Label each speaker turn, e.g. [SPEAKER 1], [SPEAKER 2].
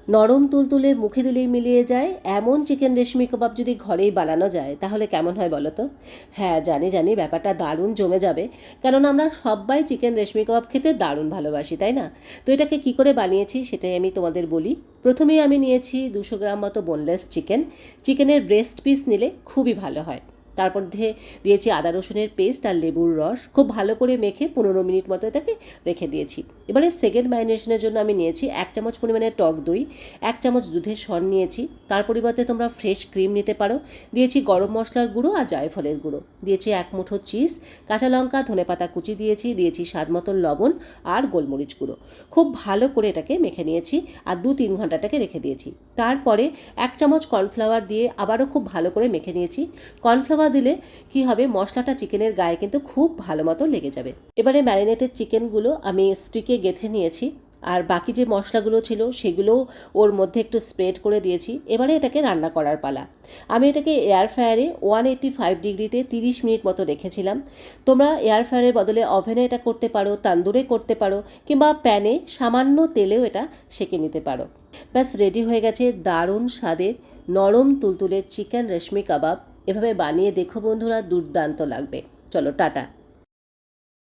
[SPEAKER 1] নরম তুলতুলে মুখে দিলেই মিলিয়ে যায় এমন চিকেন রেশমি কাবাব যদি ঘরেই বানানো যায় তাহলে কেমন হয় বলো তো? হ্যাঁ, জানি জানি ব্যাপারটা দারুণ জমে যাবে, কেননা আমরা সবাই চিকেন রেশমি কাবাব খেতে দারুণ ভালোবাসি, তাই না? তো এটাকে কি করে বানিয়েছি সেটাই আমি তোমাদের বলি। প্রথমেই আমি নিয়েছি 200 গ্রাম মতো বোনলেস চিকেন। চিকেনের ব্রেস্ট পিস নিলে খুবই ভালো হয়। তারপর দিয়েছি আদা রসুনের পেস্ট আর লেবুর রস, খুব ভালো করে মেখে 15 মিনিট মতো এটাকে রেখে দিয়েছি। এবারে সেকেন্ড ম্যারিনেশনের জন্য আমি নিয়েছি 1 চামচ পরিমাণে টক দই, 1 চামচ দুধের সর নিয়েছি, তার পরিবর্তে তোমরা ফ্রেশ ক্রিম নিতে পারো। দিয়েছি গরম মশলার গুঁড়ো আর জায়ফলের গুঁড়ো, দিয়েছি 1 মুঠো চিজ, কাঁচা লঙ্কা ধনেপাতা কুচি দিয়েছি স্বাদ মতন লবণ আর গোলমরিচ গুঁড়ো। খুব ভালো করে এটাকে মেখে নিয়েছি আর 2-3 ঘন্টাটাকে রেখে দিয়েছি। তারপরে 1 চামচ কর্নফ্লাওয়ার দিয়ে আবারও খুব ভালো করে মেখে নিয়েছি। কর্নফ্লাওয়ার দিলে কি হবে, মশলাটা চিকেনের গায়ে কিন্তু খুব ভালো মতো লেগে যাবে। এবারে ম্যারিনেটেড চিকেনগুলো আমি স্টিকে গেঁথে নিয়েছি, আর বাকি যে মশলাগুলো ছিল সেগুলোও ওর মধ্যে একটু স্প্রেড করে দিয়েছি। এবারে এটাকে রান্না করার পালা। আমি এটাকে এয়ার ফ্রায়ারে 185 ডিগ্রিতে 30 মিনিট মতো রেখেছিলাম। তোমরা এয়ার ফ্রায়ারের বদলে ওভেনে এটা করতে পারো, তান্দুরে করতে পারো, কিংবা প্যানে সামান্য তেলেও এটা সেঁকে নিতে পারো। ব্যাস রেডি হয়ে গেছে দারুণ স্বাদের নরম তুলতুলে চিকেন রেশমি কাবাব। এভাবে বানিয়ে দেখো বন্ধুরা, দুর্দান্ত লাগবে। চলো টাটা।